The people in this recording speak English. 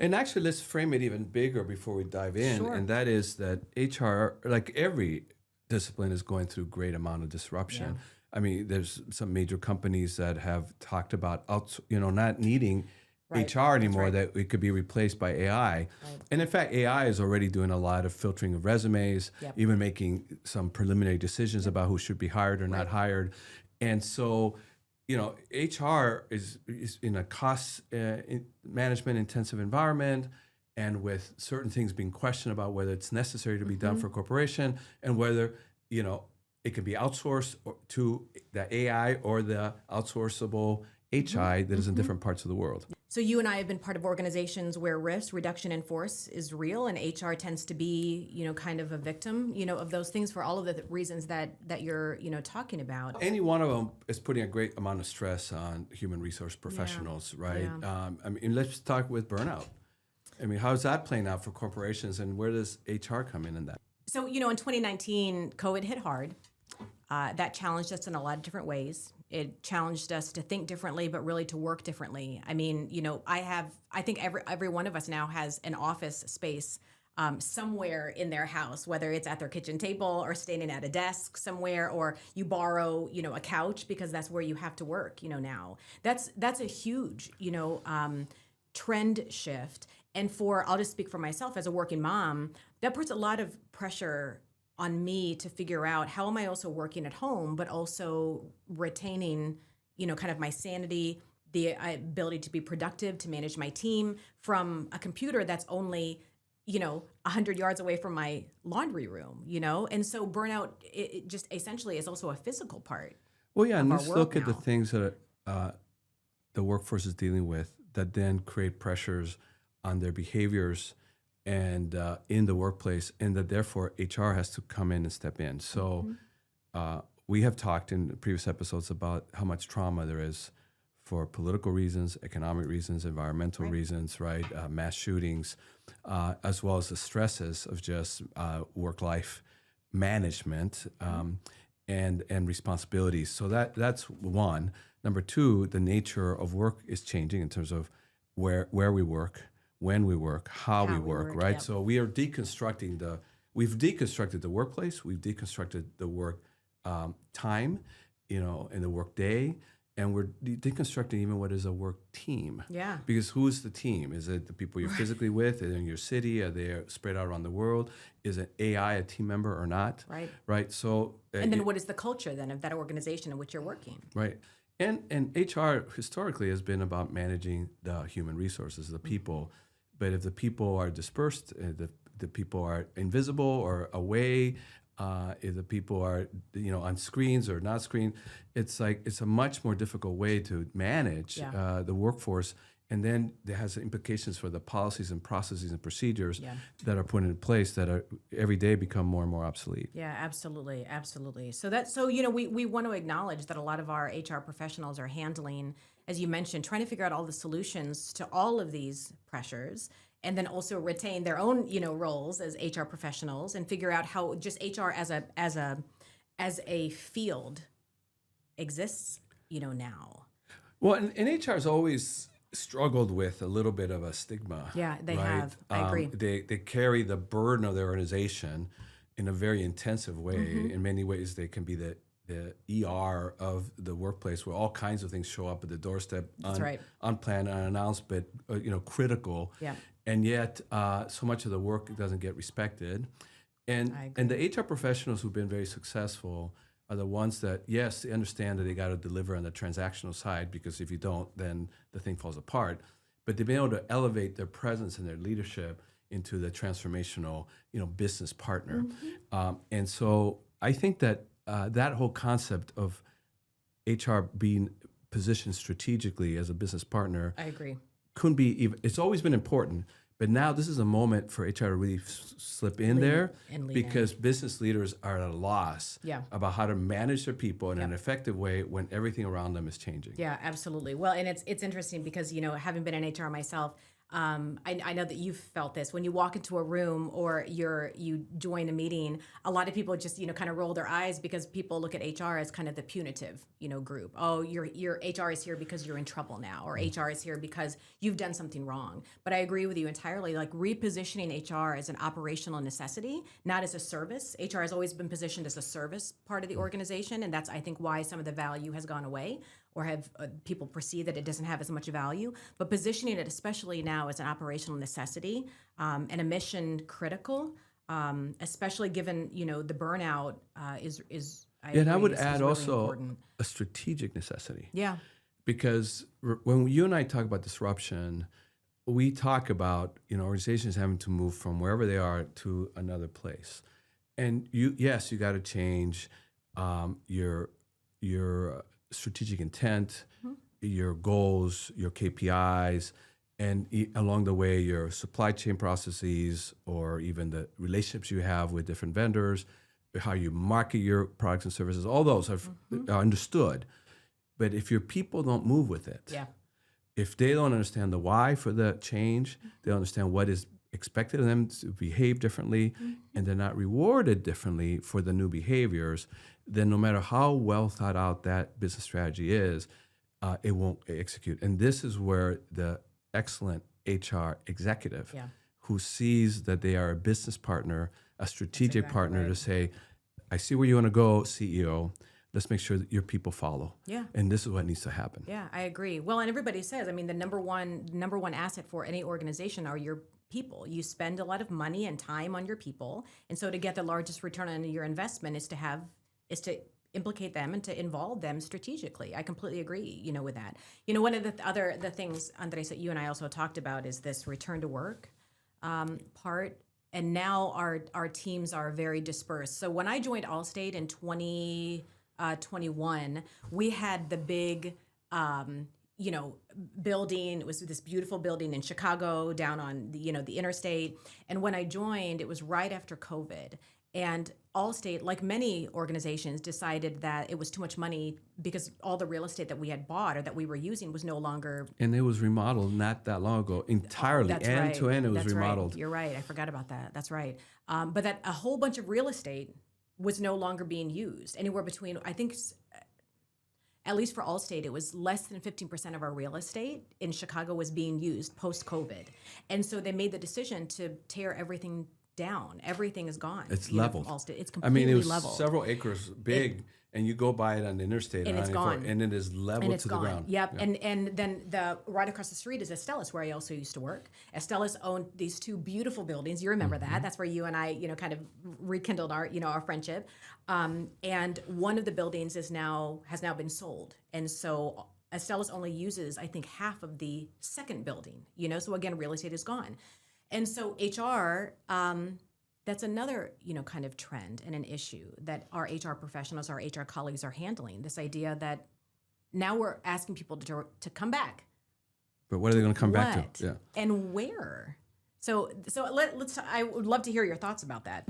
And actually, let's frame it even bigger before we dive in. Sure. And that is that HR, like every discipline, is going through great amount of disruption. Yeah. I mean, there's some major companies that have talked about not needing Right. HR That's anymore, right. that it could be replaced by AI. Right. And in fact, AI is already doing a lot of filtering of resumes, Yep. even making some preliminary decisions about who should be hired or not Right. hired. And so, HR is in a cost management intensive environment, and with certain things being questioned about whether it's necessary to be done for a corporation, and whether, it can be outsourced to the AI or the outsourceable HI that is in different parts of the world. So you and I have been part of organizations where risk reduction in force is real, and HR tends to be, kind of a victim, of those things for all of the reasons that you're, talking about. Any one of them is putting a great amount of stress on human resource professionals, right? Yeah. Let's talk with burnout. I mean, how's that playing out for corporations, and where does HR come in that? So, in 2019, COVID hit hard. That challenged us in a lot of different ways. It challenged us to think differently, but really to work differently. I mean, I think every one of us now has an office space somewhere in their house, whether it's at their kitchen table or standing at a desk somewhere, or you borrow, a couch because that's where you have to work, now. That's a huge, trend shift. And I'll just speak for myself as a working mom, that puts a lot of pressure on me to figure out how am I also working at home, but also retaining, kind of my sanity, the ability to be productive, to manage my team from a computer that's only, 100 yards away from my laundry room, And so burnout, it just essentially is also a physical part. Well, yeah, and our let's world look at the now. things that the workforce is dealing with that then create pressures on their behaviors and in the workplace, and that therefore HR has to come in and step in. So we have talked in previous episodes about how much trauma there is for political reasons, economic reasons, environmental reasons, right? Mass shootings, as well as the stresses of just work-life management and responsibilities. So that's one. Number two, the nature of work is changing in terms of where we work, when we work, how we work, right? yep. So we are we've deconstructed the workplace, we've deconstructed the work time, and the work day, and we're deconstructing even what is a work team. Yeah. Because who's the team? Is it the people you're physically with? Are they in your city? Are they spread out around the world? Is it AI a team member or not? Right. Right. So And then what is the culture then of that organization in which you're working? right. And HR historically has been about managing the human resources, the people. But if the people are dispersed, the people are invisible or away, if the people are on screens or not screen, it's a much more difficult way to manage the workforce. And then there has implications for the policies and processes and procedures that are put in place that are every day become more and more obsolete. Yeah, absolutely, absolutely. So we want to acknowledge that a lot of our HR professionals are handling, as you mentioned, trying to figure out all the solutions to all of these pressures, and then also retain their own, roles as HR professionals and figure out how just HR as a field exists, now. Well, and HR has always struggled with a little bit of a stigma. Yeah, they right? have. I agree. They carry the burden of their organization in a very intensive way. In many ways, they can be the ER of the workplace, where all kinds of things show up at the doorstep, unplanned, unannounced, but critical. Yeah. And yet, so much of the work doesn't get respected. And the HR professionals who've been very successful are the ones that, yes, they understand that they got to deliver on the transactional side, because if you don't, then the thing falls apart. But they've been able to elevate their presence and their leadership into the transformational, business partner. And so I think that that whole concept of HR being positioned strategically as a business partner, I agree. couldn't be even. It's always been important. But now this is a moment for HR to really slip in there, because business leaders are at a loss about how to manage their people in an effective way when everything around them is changing. Yeah, absolutely. Well, and it's interesting because, having been in HR myself, I know that you've felt this when you walk into a room or you join a meeting. A lot of people just kind of roll their eyes because people look at HR as kind of the punitive group. Oh, your HR is here because you're in trouble now, or HR is here because you've done something wrong. But I agree with you entirely. Like repositioning HR as an operational necessity, not as a service. HR has always been positioned as a service part of the organization, and that's I think why some of the value has gone away, or have people perceive that it doesn't have as much value. But positioning it, especially now, as an operational necessity and a mission critical, especially given the burnout is. And I would is add really also important. a strategic necessity. Yeah. Because when you and I talk about disruption, we talk about organizations having to move from wherever they are to another place, and you got to change your strategic intent, your goals, your KPIs, and along the way your supply chain processes, or even the relationships you have with different vendors, how you market your products and services. All those are understood. But if your people don't move with it, Yeah. if they don't understand the why for the change, they don't understand what is expected of them to behave differently, and they're not rewarded differently for the new behaviors, then no matter how well thought out that business strategy is, it won't execute. And this is where the excellent HR executive Yeah. who sees that they are a business partner, a strategic exactly partner right. to say, I see where you want to go, CEO. Let's make sure that your people follow. Yeah. And this is what needs to happen. Yeah, I agree. Well, and everybody says, I mean, the number one asset for any organization are your people. You spend a lot of money and time on your people, and so to get the largest return on your investment is to implicate them and to involve them strategically. I completely agree, with that. One of the things, Andres, that you and I also talked about is this return to work part. And now our teams are very dispersed. So when I joined Allstate in 2021, we had the big, building. It was this beautiful building in Chicago down on the interstate. And when I joined, it was right after COVID. And Allstate, like many organizations, decided that it was too much money because all the real estate that we had bought or that we were using was no longer. And it was remodeled not that long ago, entirely That's end right. to end. It was That's remodeled. Right. You're right. I forgot about that. That's right. But that a whole bunch of real estate was no longer being used. Anywhere between, I think, at least for Allstate, it was less than 15% of our real estate in Chicago was being used post-COVID. And so they made the decision to tear everything down. Everything is gone. It's leveled. Allstate. It's I completely mean, it was leveled. several acres big, and you go by it on the interstate, And it's 94, gone. and it is leveled And it's to gone. the ground. Yep. Yeah. And then the right across the street is Estellas, where I also used to work. Estellas owned these two beautiful buildings. You remember that? That's where you and I, kind of rekindled our friendship. And one of the buildings has now been sold, and so Estellas only uses, I think, half of the second building. So again, real estate is gone, and so HR. That's another, kind of trend and an issue that our HR professionals, our HR colleagues are handling. This idea that now we're asking people to come back. But what are they going to come back What? to? Yeah. And where? So let's. I would love to hear your thoughts about that.